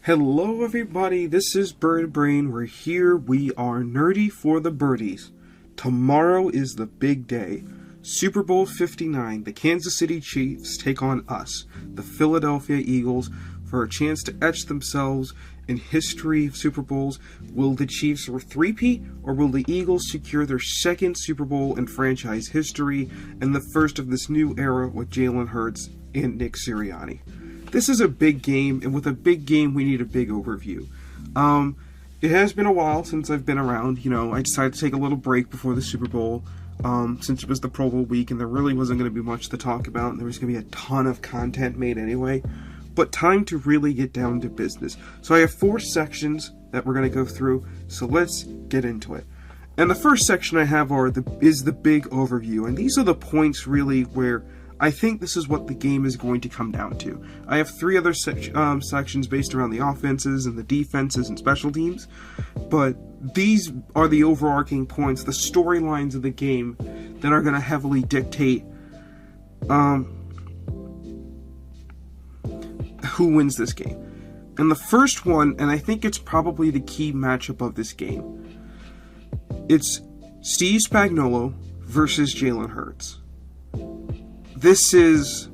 Hello everybody, this is Bird Brain. We're here, we are nerdy for the birdies. Tomorrow is the big day. Super Bowl 59, the Kansas City Chiefs take on us, the Philadelphia Eagles, for a chance to etch themselves in history of Super Bowls. Will the Chiefs three-peat, or will the Eagles secure their second Super Bowl in franchise history, and the first of this new era with Jalen Hurts and Nick Sirianni? This is a big game, and with a big game, we need a big overview. It has been a while since I've been around. I decided to take a little break before the Super Bowl, since it was the Pro Bowl week, and there really wasn't going to be much to talk about, and there was going to be a ton of content made anyway. But time to really get down to business. So I have 4 sections that we're going to go through, so let's get into it. And the first section I have is the big overview, and these are the points really where I think this is what the game is going to come down to. I have 3 other sections based around the offenses and the defenses and special teams, but these are the overarching points, the storylines of the game that are going to heavily dictate who wins this game. And the first one, and I think it's probably the key matchup of this game, it's Steve Spagnuolo versus Jalen Hurts. This is,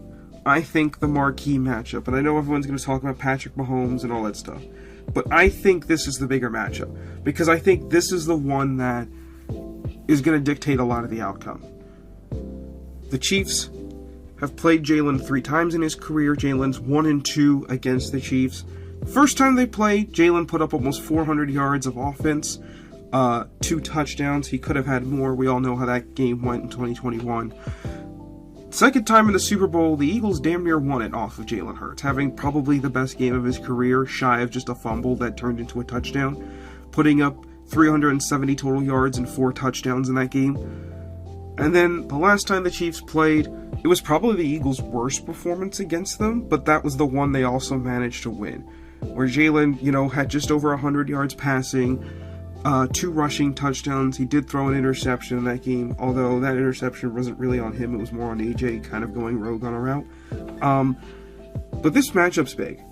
I think, the marquee matchup, and I know everyone's going to talk about Patrick Mahomes and all that stuff, but I think this is the bigger matchup, because I think this is the one that is going to dictate a lot of the outcome. The Chiefs have played Jalen 3 times in his career. Jalen's 1-2 against the Chiefs. First time they played, Jalen put up almost 400 yards of offense, 2 touchdowns. He could have had more. We all know how that game went in 2021. Second time in the Super Bowl, the Eagles damn near won it off of Jalen Hurts, having probably the best game of his career, shy of just a fumble that turned into a touchdown, putting up 370 total yards and 4 touchdowns in that game. And then the last time the Chiefs played, it was probably the Eagles' worst performance against them, but that was the one they also managed to win, where Jalen, had just over 100 yards passing, 2 rushing touchdowns. He did throw an interception in that game, although that interception wasn't really on him, it was more on AJ kind of going rogue on a route. But this matchup's big,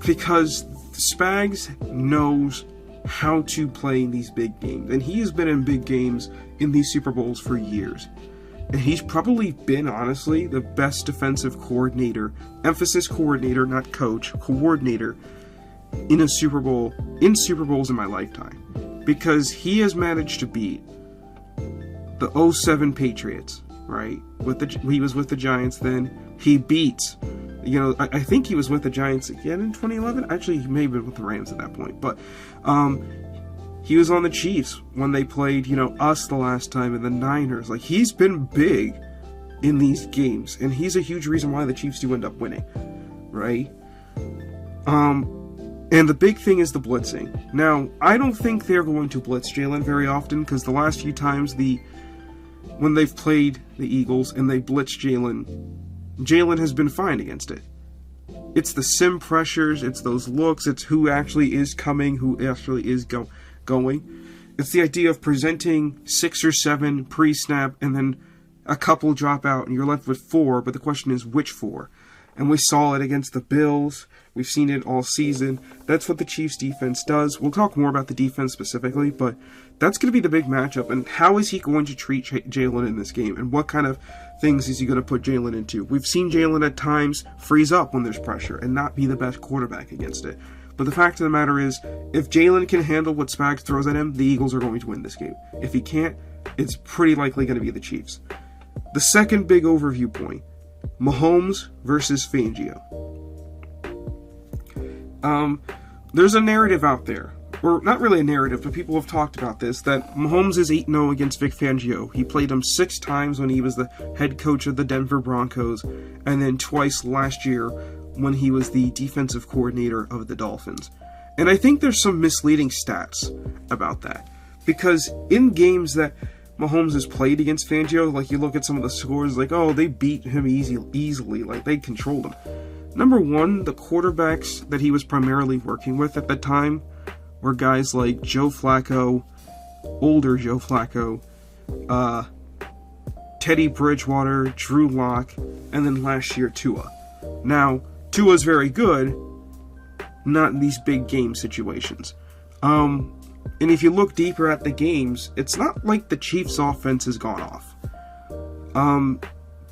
because Spags knows how to play in these big games, and he has been in big games in these Super Bowls for years. And he's probably been, honestly, the best defensive coordinator, emphasis coordinator, not coach, coordinator, in a Super Bowl, in Super Bowls in my lifetime, because he has managed to beat the 07 Patriots, right? He was with the Giants then. He beats, I think he was with the Giants again in 2011. Actually, he may have been with the Rams at that point, but he was on the Chiefs when they played, us the last time, and the Niners. Like, he's been big in these games, and he's a huge reason why the Chiefs do end up winning, right? And the big thing is the blitzing. Now, I don't think they're going to blitz Jalen very often, because the last few times when they've played the Eagles and they blitzed Jalen has been fine against it. It's the sim pressures, it's those looks, it's who actually is coming, who actually is going. It's the idea of presenting 6 or 7 pre-snap and then a couple drop out and you're left with 4, but the question is which 4? And we saw it against the Bills. We've seen it all season. That's what the Chiefs defense does. We'll talk more about the defense specifically, but that's going to be the big matchup. And how is he going to treat Jalen in this game? And what kind of things is he going to put Jalen into? We've seen Jalen at times freeze up when there's pressure and not be the best quarterback against it. But the fact of the matter is, if Jalen can handle what Spags throws at him, the Eagles are going to win this game. If he can't, it's pretty likely going to be the Chiefs. The second big overview point, Mahomes versus Fangio. There's a narrative out there, or not really a narrative, but people have talked about this, that Mahomes is 8-0 against Vic Fangio. He played him 6 times when he was the head coach of the Denver Broncos, and then twice last year when he was the defensive coordinator of the Dolphins. And I think there's some misleading stats about that, because in games that Mahomes has played against Fangio, like you look at some of the scores, like, oh, they beat him easily, like they controlled him. Number one, the quarterbacks that he was primarily working with at the time were guys like Joe Flacco, older Joe Flacco, Teddy Bridgewater, Drew Lock, and then last year Tua. Now, Tua's very good, not in these big game situations. And if you look deeper at the games, it's not like the Chiefs' offense has gone off.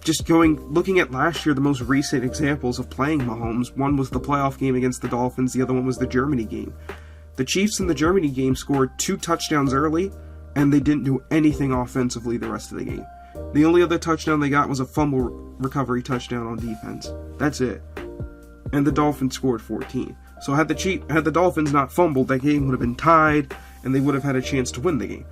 Looking at last year, the most recent examples of playing Mahomes, one was the playoff game against the Dolphins, the other one was the Germany game. The Chiefs in the Germany game scored 2 touchdowns early, and they didn't do anything offensively the rest of the game. The only other touchdown they got was a fumble recovery touchdown on defense. That's it. And the Dolphins scored 14. So had the Dolphins not fumbled, that game would have been tied, and they would have had a chance to win the game.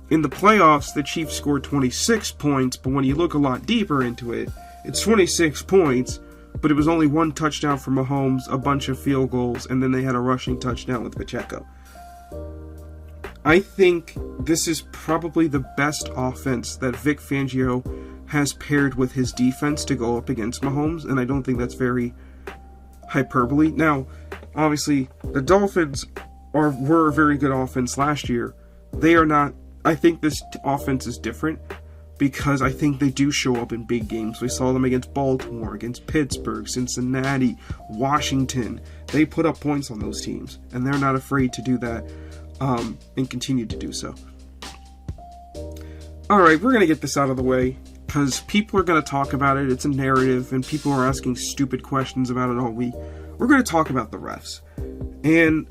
In the playoffs, the Chiefs scored 26 points, but when you look a lot deeper into it, it's 26 points, but it was only 1 touchdown for Mahomes, a bunch of field goals, and then they had a rushing touchdown with Pacheco. I think this is probably the best offense that Vic Fangio has paired with his defense to go up against Mahomes, and I don't think that's very hyperbole. Now, obviously, the Dolphins were a very good offense last year. They are not. I think this offense is different because I think they do show up in big games. We saw them against Baltimore, against Pittsburgh, Cincinnati, Washington. They put up points on those teams, and they're not afraid to do that and continue to do so. Alright, we're going to get this out of the way because people are going to talk about it. It's a narrative, and people are asking stupid questions about it all week. We're going to talk about the refs. And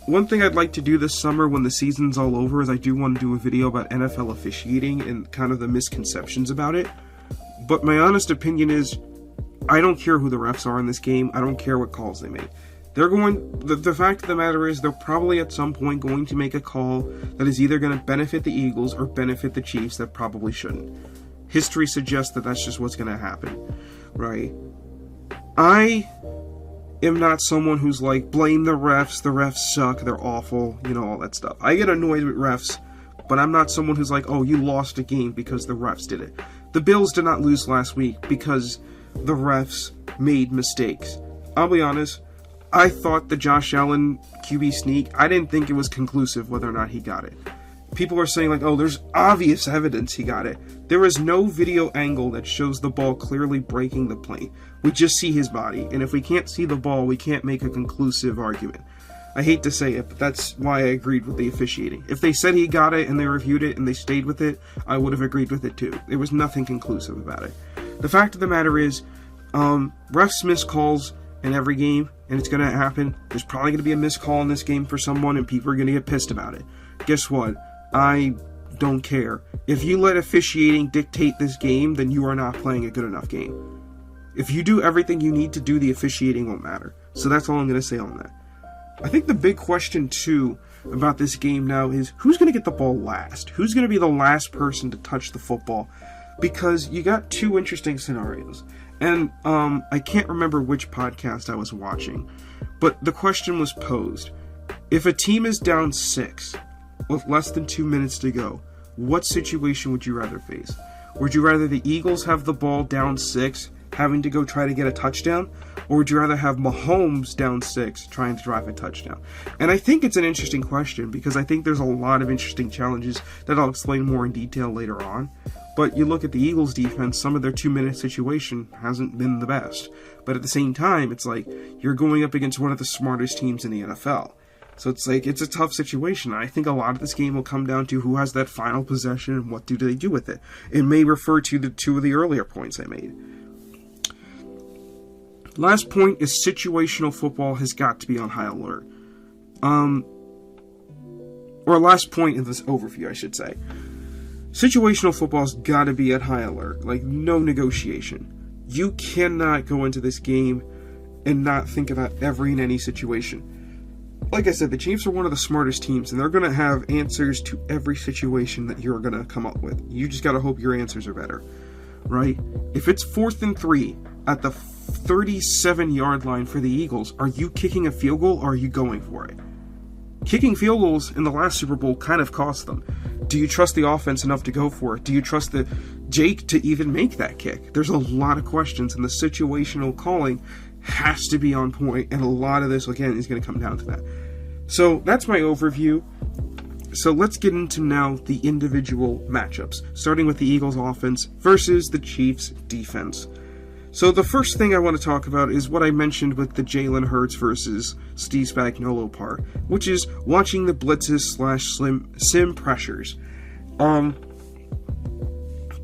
one thing I'd like to do this summer when the season's all over is I do want to do a video about NFL officiating and kind of the misconceptions about it. But my honest opinion is, I don't care who the refs are in this game. I don't care what calls they make. The fact of the matter is they're probably at some point going to make a call that is either going to benefit the Eagles or benefit the Chiefs that probably shouldn't. History suggests that that's just what's going to happen, right? I am not someone who's like, blame the refs suck, they're awful, all that stuff. I get annoyed with refs, but I'm not someone who's like, oh, you lost a game because the refs did it. The Bills did not lose last week because the refs made mistakes. I'll be honest, I thought the Josh Allen QB sneak, I didn't think it was conclusive whether or not he got it. People are saying like, oh, there's obvious evidence he got it. There is no video angle that shows the ball clearly breaking the plane. We just see his body, and if we can't see the ball, we can't make a conclusive argument. I hate to say it, but that's why I agreed with the officiating. If they said he got it and they reviewed it and they stayed with it, I would have agreed with it too. There was nothing conclusive about it. The fact of the matter is, refs miss calls in every game, and it's going to happen. There's probably going to be a missed call in this game for someone, and people are going to get pissed about it. Guess what? I don't care. If you let officiating dictate this game, then you are not playing a good enough game. If you do everything you need to do, the officiating won't matter. So that's all I'm going to say on that. I think the big question, too, about this game now is who's going to get the ball last? Who's going to be the last person to touch the football? Because you got 2 interesting scenarios. And I can't remember which podcast I was watching, but the question was posed. If a team is down 6 with less than 2 minutes to go, what situation would you rather face? Would you rather the Eagles have the ball down 6, having to go try to get a touchdown? Or would you rather have Mahomes down 6, trying to drive a touchdown? And I think it's an interesting question, because I think there's a lot of interesting challenges that I'll explain more in detail later on. But you look at the Eagles defense, some of their 2-minute situation hasn't been the best. But at the same time, it's like, you're going up against one of the smartest teams in the NFL. So it's like, it's a tough situation. I think a lot of this game will come down to who has that final possession and what do they do with it. It may refer to the 2 of the earlier points I made. Last point is situational football has got to be on high alert. Or last point in this overview, I should say. Situational football's got to be at high alert. Like, no negotiation. You cannot go into this game and not think about every and any situation. Like I said, the Chiefs are one of the smartest teams, and they're going to have answers to every situation that you're going to come up with. You just got to hope your answers are better, right? If it's 4th and 3 at the 37-yard line for the Eagles, are you kicking a field goal or are you going for it? Kicking field goals in the last Super Bowl kind of cost them. Do you trust the offense enough to go for it? Do you trust Jake to even make that kick? There's a lot of questions, and the situational calling has to be on point, and a lot of this, again, is going to come down to that. So that's my overview. So let's get into now the individual matchups, starting with the Eagles offense versus the Chiefs defense. So the first thing I want to talk about is what I mentioned with the Jalen Hurts versus Steve Spagnuolo part, which is watching the blitzes / sim pressures.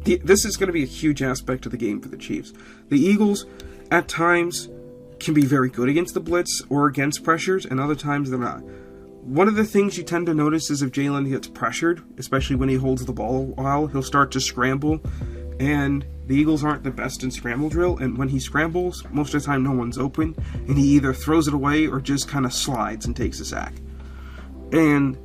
This is going to be a huge aspect of the game for the Chiefs. The Eagles, at times, can be very good against the blitz or against pressures, and other times they're not. One of the things you tend to notice is if Jalen gets pressured, especially when he holds the ball a while, he'll start to scramble, and the Eagles aren't the best in scramble drill, and when he scrambles, most of the time no one's open, and he either throws it away or just kind of slides and takes a sack. And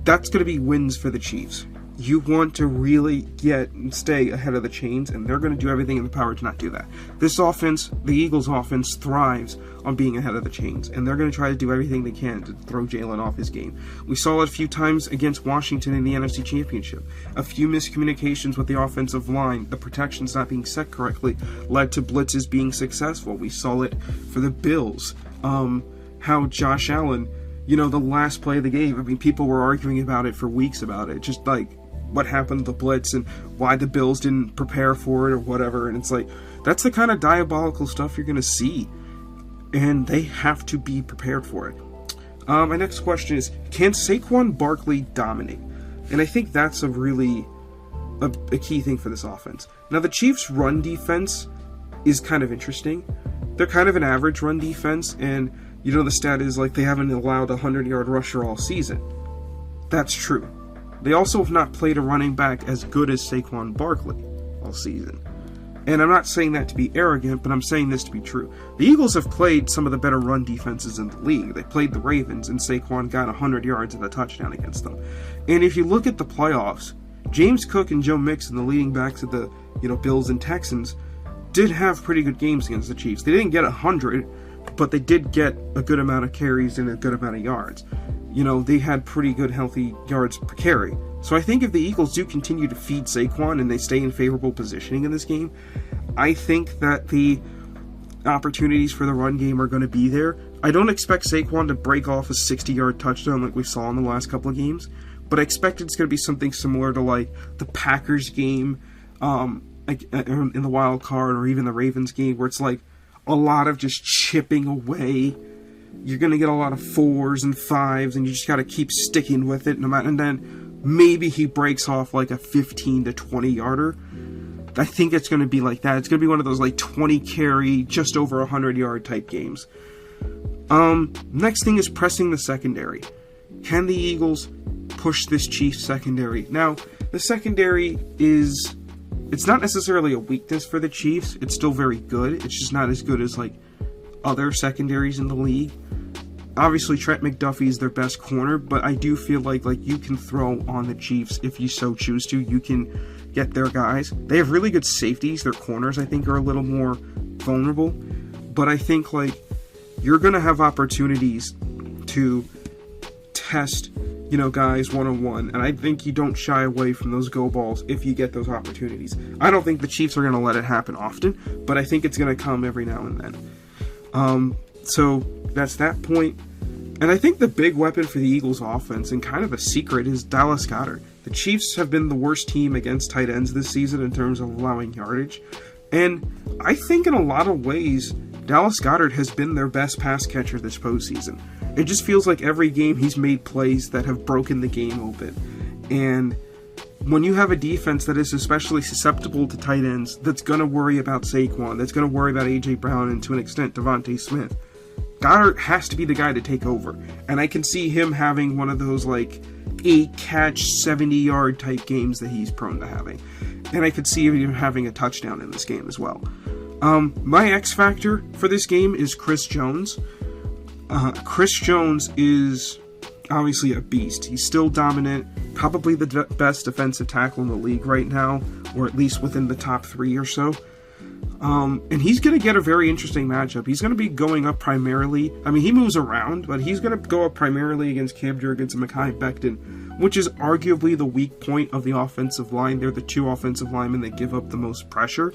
that's going to be wins for the Chiefs. You want to really get and stay ahead of the chains, and they're going to do everything in their power to not do that. This offense, the Eagles' offense, thrives on being ahead of the chains, and they're going to try to do everything they can to throw Jalen off his game. We saw it a few times against Washington in the NFC Championship. A few miscommunications with the offensive line, the protections not being set correctly, led to blitzes being successful. We saw it for the Bills. How Josh Allen, the last play of the game, I mean, people were arguing about it for weeks about it, just like what happened to the blitz and why the Bills didn't prepare for it or whatever, and it's like, that's the kind of diabolical stuff you're going to see, and they have to be prepared for it. My next question is, can Saquon Barkley dominate? And I think that's a really a key thing for this offense. Now, the Chiefs' run defense is kind of interesting. They're kind of an average run defense, and the stat is like they haven't allowed a 100-yard rusher all season. That's true. They also have not played a running back as good as Saquon Barkley all season. And I'm not saying that to be arrogant, but I'm saying this to be true. The Eagles have played some of the better run defenses in the league. They played the Ravens, and Saquon got 100 yards and a touchdown against them. And if you look at the playoffs, James Cook and Joe Mixon, the leading backs of the Bills and Texans, did have pretty good games against the Chiefs. They didn't get 100, but they did get a good amount of carries and a good amount of yards. They had pretty good, healthy yards per carry. So I think if the Eagles do continue to feed Saquon and they stay in favorable positioning in this game, I think that the opportunities for the run game are going to be there. I don't expect Saquon to break off a 60-yard touchdown like we saw in the last couple of games, but I expect it's going to be something similar to like the Packers game, like in the wild card, or even the Ravens game, where it's like a lot of just chipping away. You're going to get a lot of 4s and 5s, and you just got to keep sticking with it no matter. And then maybe he breaks off like a 15 to 20 yarder. I think it's going to be like that. It's going to be one of those like 20 carry, just over 100 yard type games. Next thing is pressing the secondary. Can the Eagles push this Chiefs secondary? Now, the secondary it's not necessarily a weakness for the Chiefs. It's still very good. It's just not as good as like other secondaries in the league. Obviously, Trent McDuffie is their best corner, but I do feel like you can throw on the Chiefs if you so choose to. You can get their guys. They have really good safeties. Their corners, I think, are a little more vulnerable. But I think you're going to have opportunities to test, guys one-on-one. And I think you don't shy away from those go balls if you get those opportunities. I don't think the Chiefs are going to let it happen often, but I think it's going to come every now and then. So that's that point. And I think the big weapon for the Eagles offense, and kind of a secret, is Dallas Goedert. The Chiefs have been the worst team against tight ends this season in terms of allowing yardage. And I think in a lot of ways, Dallas Goedert has been their best pass catcher this postseason. It just feels like every game he's made plays that have broken the game open. And when you have a defense that is especially susceptible to tight ends, that's going to worry about Saquon, that's going to worry about A.J. Brown, and to an extent Devontae Smith, Goddard has to be the guy to take over. And I can see him having one of those 8-catch, 70-yard type games that he's prone to having. And I could see him having a touchdown in this game as well. My X factor for this game is Chris Jones. Chris Jones is obviously a beast. He's still dominant, probably the best defensive tackle in the league right now, or at least within the top 3 or so. And he's going to get a very interesting matchup. He's going to be going up primarily, he moves around, but he's going to go up primarily against Cam Jurgens and Mekhi Becton, which is arguably the weak point of the offensive line. They're the two offensive linemen that give up the most pressure.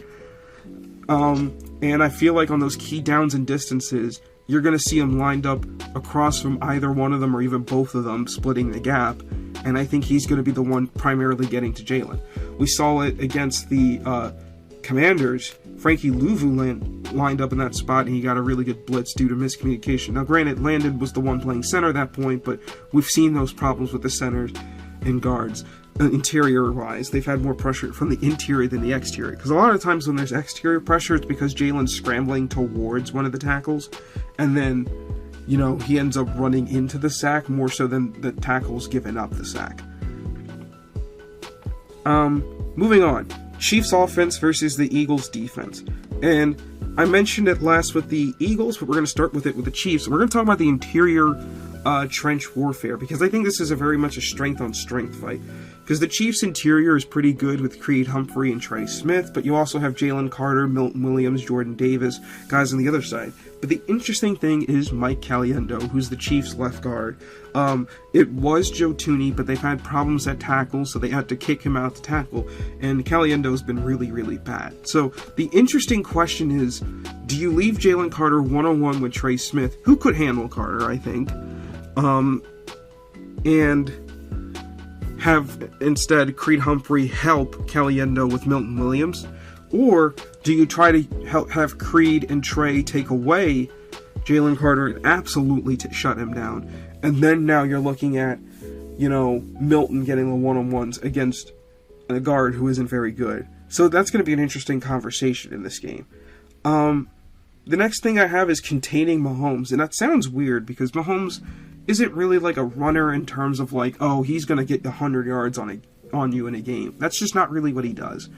And I feel like on those key downs and distances, you're going to see him lined up across from either one of them or even both of them, splitting the gap. And I think he's going to be the one primarily getting to Jalen. We saw it against the Commanders Frankie Louvu lined up in that spot, and he got a really good blitz due to miscommunication. Now, granted, Landon was the one playing center at that point, but we've seen those problems with the centers and guards. Interior-wise, they've had more pressure from the interior than the exterior. Because a lot of times when there's exterior pressure, it's because Jalen's scrambling towards one of the tackles, and then, you know, he ends up running into the sack more so than the tackle's giving up the sack. Moving on. Chiefs offense versus the Eagles defense. And I mentioned it last with the Eagles, but we're going to start with it with the Chiefs. We're going to talk about the interior trench warfare, because I think this is a very much a strength-on-strength fight. Because the Chiefs' interior is pretty good with Creed Humphrey and Trey Smith, but you also have Jalen Carter, Milton Williams, Jordan Davis, guys on the other side. But the interesting thing is Mike Caliendo, who's the Chiefs' left guard. It was Joe Thuney, but they've had problems at tackle, so they had to kick him out to tackle, and Caliendo's been really, really bad. So the interesting question is, do you leave Jalen Carter one-on-one with Trey Smith, who could handle Carter, I think, and have instead Creed Humphrey help Caliendo with Milton Williams? Or do you try to have Creed and Trey take away Jalen Carter and absolutely shut him down? And then now you're looking at, you know, Milton getting the one-on-ones against a guard who isn't very good. So that's going to be an interesting conversation in this game. The next thing I have is containing Mahomes. And that sounds weird because Mahomes isn't really like a runner in terms of like, oh, he's going to get 100 yards on you in a game. That's just not really what he does.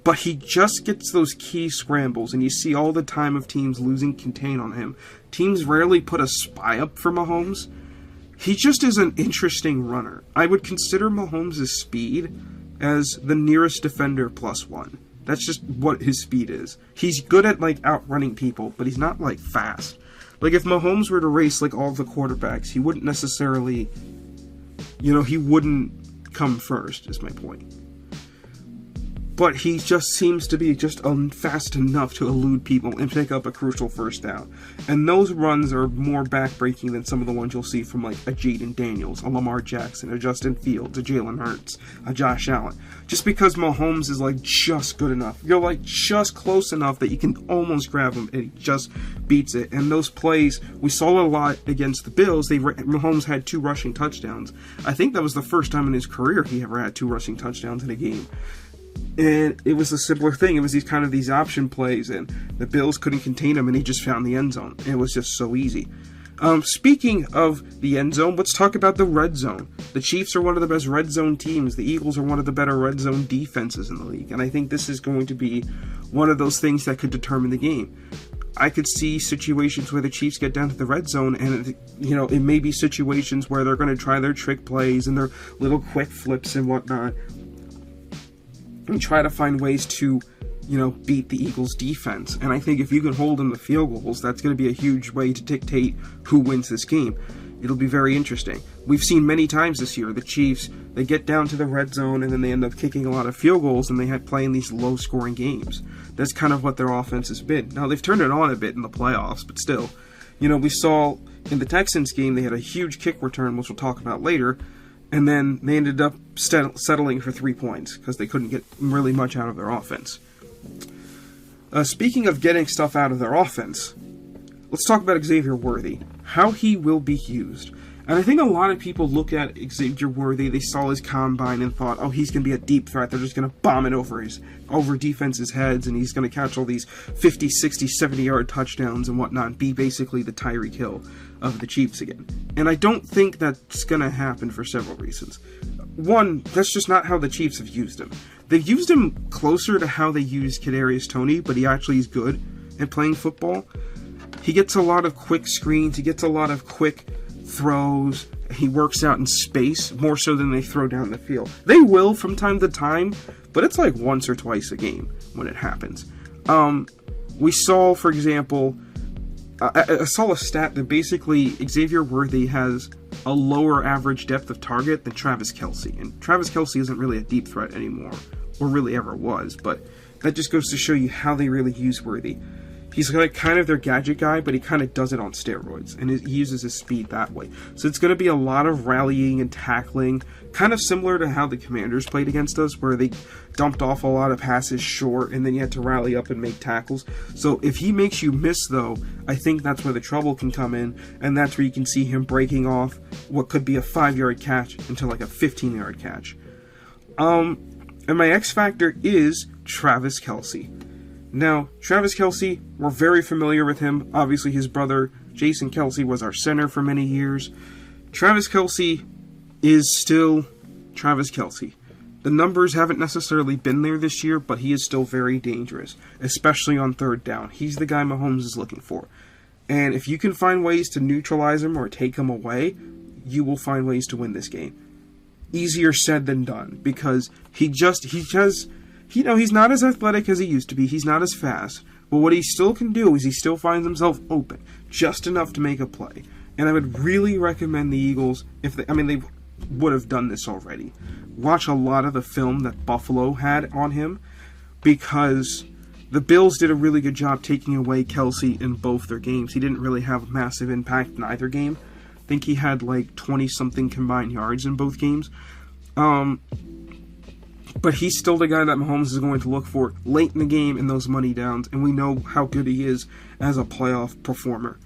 But he just gets those key scrambles, and you see all the time of teams losing contain on him. Teams rarely put a spy up for Mahomes. He just is an interesting runner. I would consider Mahomes' speed as the nearest defender +1. That's just what his speed is. He's good at like outrunning people, but he's not like fast. Like if Mahomes were to race like all the quarterbacks, he wouldn't necessarily, you know, he wouldn't come first, is my point. But he just seems to be just fast enough to elude people and pick up a crucial first down. And those runs are more backbreaking than some of the ones you'll see from like a Jaden Daniels, a Lamar Jackson, a Justin Fields, a Jalen Hurts, a Josh Allen. Just because Mahomes is like just good enough. You're like just close enough that you can almost grab him and he just beats it. And those plays, we saw a lot against the Bills. Mahomes had 2 rushing touchdowns. I think that was the first time in his career he ever had 2 rushing touchdowns in a game. And it was a similar thing. It was these option plays, and the Bills couldn't contain him, and he just found the end zone. It was just so easy. Speaking of the end zone, let's talk about the red zone. The Chiefs are one of the best red zone teams. The Eagles are one of the better red zone defenses in the league. And I think this is going to be one of those things that could determine the game. I could see situations where the Chiefs get down to the red zone, and it may be situations where they're going to try their trick plays and their little quick flips and whatnot, and try to find ways to, beat the Eagles' defense. And I think if you can hold them to field goals, that's going to be a huge way to dictate who wins this game. It'll be very interesting. We've seen many times this year, the Chiefs, they get down to the red zone and then they end up kicking a lot of field goals and they have playing these low-scoring games. That's kind of what their offense has been. Now, they've turned it on a bit in the playoffs, but still, we saw in the Texans game, they had a huge kick return, which we'll talk about later, and then they ended up settling for 3 points because they couldn't get really much out of their offense. Speaking of getting stuff out of their offense, let's talk about Xavier Worthy, how he will be used. And I think a lot of people look at Xavier Worthy, they saw his combine and thought, oh, he's going to be a deep threat. They're just going to bomb it over defenses' heads, and he's going to catch all these 50, 60, 70-yard touchdowns and whatnot, and be basically the Tyreek Hill of the Chiefs again. And I don't think that's going to happen for several reasons. One, that's just not how the Chiefs have used him. They've used him closer to how they used Kadarius Toney, but he actually is good at playing football. He gets a lot of quick screens, he gets a lot of quick throws, he works out in space more so than they throw down the field. They will from time to time, but it's like once or twice a game when it happens. We saw, for example, I saw a stat that basically Xavier Worthy has a lower average depth of target than Travis Kelce. And Travis Kelce isn't really a deep threat anymore, or really ever was, but that just goes to show you how they really use Worthy. He's like kind of their gadget guy, but he kind of does it on steroids, and he uses his speed that way. So it's going to be a lot of rallying and tackling, kind of similar to how the Commanders played against us, where they dumped off a lot of passes short, and then you had to rally up and make tackles. So if he makes you miss, though, I think that's where the trouble can come in, and that's where you can see him breaking off what could be a 5-yard catch into like a 15-yard catch. And my X factor is Travis Kelce. Now, Travis Kelce, we're very familiar with him. Obviously, his brother, Jason Kelce, was our center for many years. Travis Kelce is still Travis Kelce. The numbers haven't necessarily been there this year, but he is still very dangerous, especially on third down. He's the guy Mahomes is looking for. And if you can find ways to neutralize him or take him away, you will find ways to win this game. Easier said than done, because he's not as athletic as he used to be. He's not as fast. But what he still can do is he still finds himself open, just enough to make a play. And I would really recommend the Eagles, they would have done this already, watch a lot of the film that Buffalo had on him, because the Bills did a really good job taking away Kelce in both their games. He didn't really have a massive impact in either game. I think he had like 20-something combined yards in both games. But he's still the guy that Mahomes is going to look for late in the game in those money downs, and we know how good he is as a playoff performer.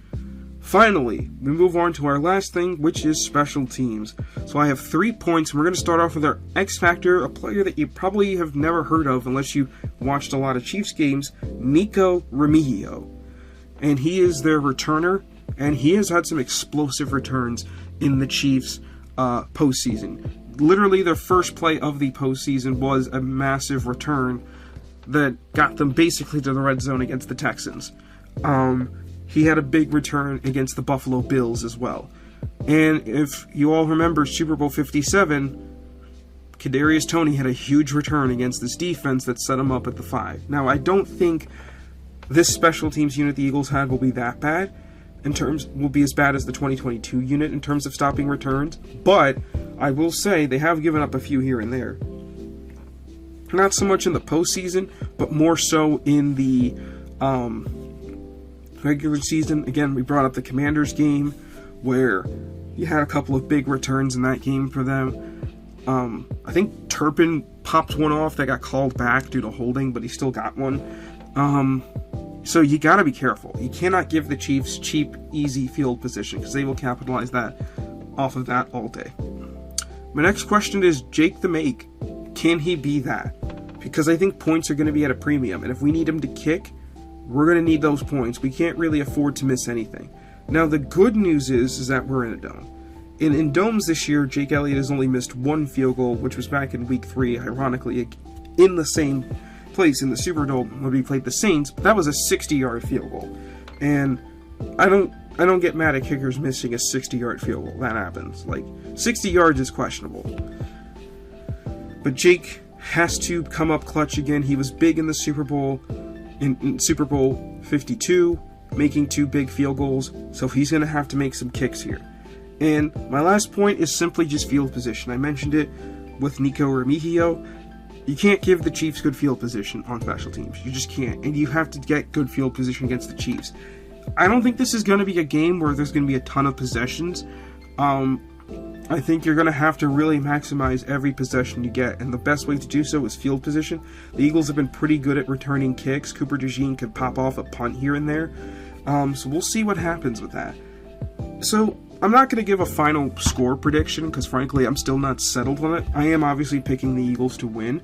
Finally, we move on to our last thing, which is special teams. So I have 3 points, and we're going to start off with our X Factor, a player that you probably have never heard of unless you watched a lot of Chiefs games, Nico Remigio. And he is their returner, and he has had some explosive returns in the Chiefs postseason. Literally, their first play of the postseason was a massive return that got them basically to the red zone against the Texans. He had a big return against the Buffalo Bills as well. And if you all remember Super Bowl 57, Kadarius Toney had a huge return against this defense that set him up at the 5. Now, I don't think this special teams unit the Eagles had will be that bad. Will be as bad as the 2022 unit in terms of stopping returns, but I will say they have given up a few here and there. Not so much in the postseason, but more so in the regular season. Again, we brought up the Commanders game, where you had a couple of big returns in that game for them. I think Turpin popped one off that got called back due to holding, but he still got one. So you gotta be careful. You cannot give the Chiefs cheap, easy field position, because they will capitalize off of that all day. My next question is Jake the Make. Can he be that? Because I think points are going to be at a premium, and if we need him to kick, we're going to need those points. We can't really afford to miss anything. Now, the good news is that we're in a dome. In domes this year, Jake Elliott has only missed 1 field goal, which was back in Week 3, ironically, in the same place in the Superdome when we played the Saints, but that was a 60-yard field goal. And I don't get mad at kickers missing a 60-yard field goal. That happens. 60 yards is questionable. But Jake has to come up clutch again. He was big in the Super Bowl, in Super Bowl 52, making 2 big field goals, so he's going to have to make some kicks here. And my last point is simply just field position. I mentioned it with Nico Remigio. You can't give the Chiefs good field position on special teams. You just can't. And you have to get good field position against the Chiefs. I don't think this is going to be a game where there's going to be a ton of possessions. I think you're going to have to really maximize every possession you get, and the best way to do so is field position. The Eagles have been pretty good at returning kicks. Cooper DeJean could pop off a punt here and there. So we'll see what happens with that. So I'm not going to give a final score prediction, because frankly, I'm still not settled on it. I am obviously picking the Eagles to win,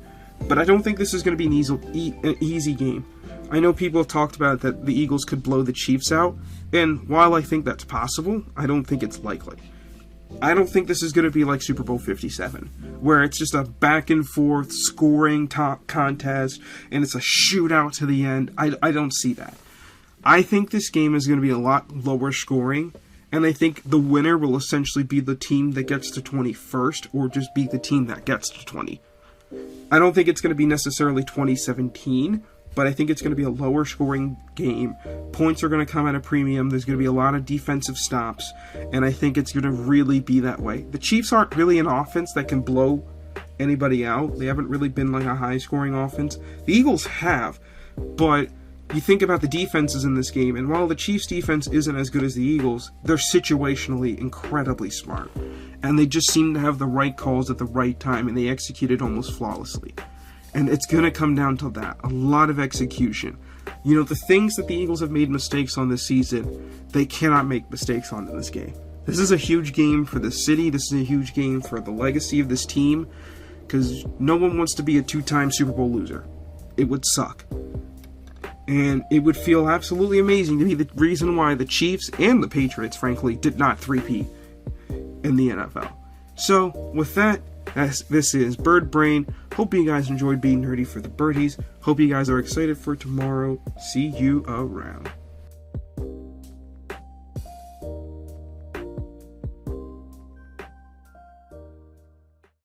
but I don't think this is going to be an easy game. I know people have talked about that the Eagles could blow the Chiefs out, and while I think that's possible, I don't think it's likely. I don't think this is going to be like Super Bowl 57, where it's just a back-and-forth scoring top contest, and it's a shootout to the end. I don't see that. I think this game is going to be a lot lower scoring, and I think the winner will essentially be the team that gets to 20 first, or just be the team that gets to 20. I don't think it's going to be necessarily 2017, but I think it's going to be a lower scoring game. Points are going to come at a premium. There's going to be a lot of defensive stops, and I think it's going to really be that way. The Chiefs aren't really an offense that can blow anybody out. They haven't really been like a high scoring offense. The Eagles have, but you think about the defenses in this game, and while the Chiefs' defense isn't as good as the Eagles, they're situationally incredibly smart. And they just seem to have the right calls at the right time, and they executed almost flawlessly. And it's going to come down to that. A lot of execution. You know, the things that the Eagles have made mistakes on this season, they cannot make mistakes on in this game. This is a huge game for the city. This is a huge game for the legacy of this team, because no one wants to be a 2-time Super Bowl loser. It would suck. And it would feel absolutely amazing to be the reason why the Chiefs and the Patriots, frankly, did not three-peat in the NFL. So, with that, this is Bird Brain. Hope you guys enjoyed being nerdy for the birdies. Hope you guys are excited for tomorrow. See you around.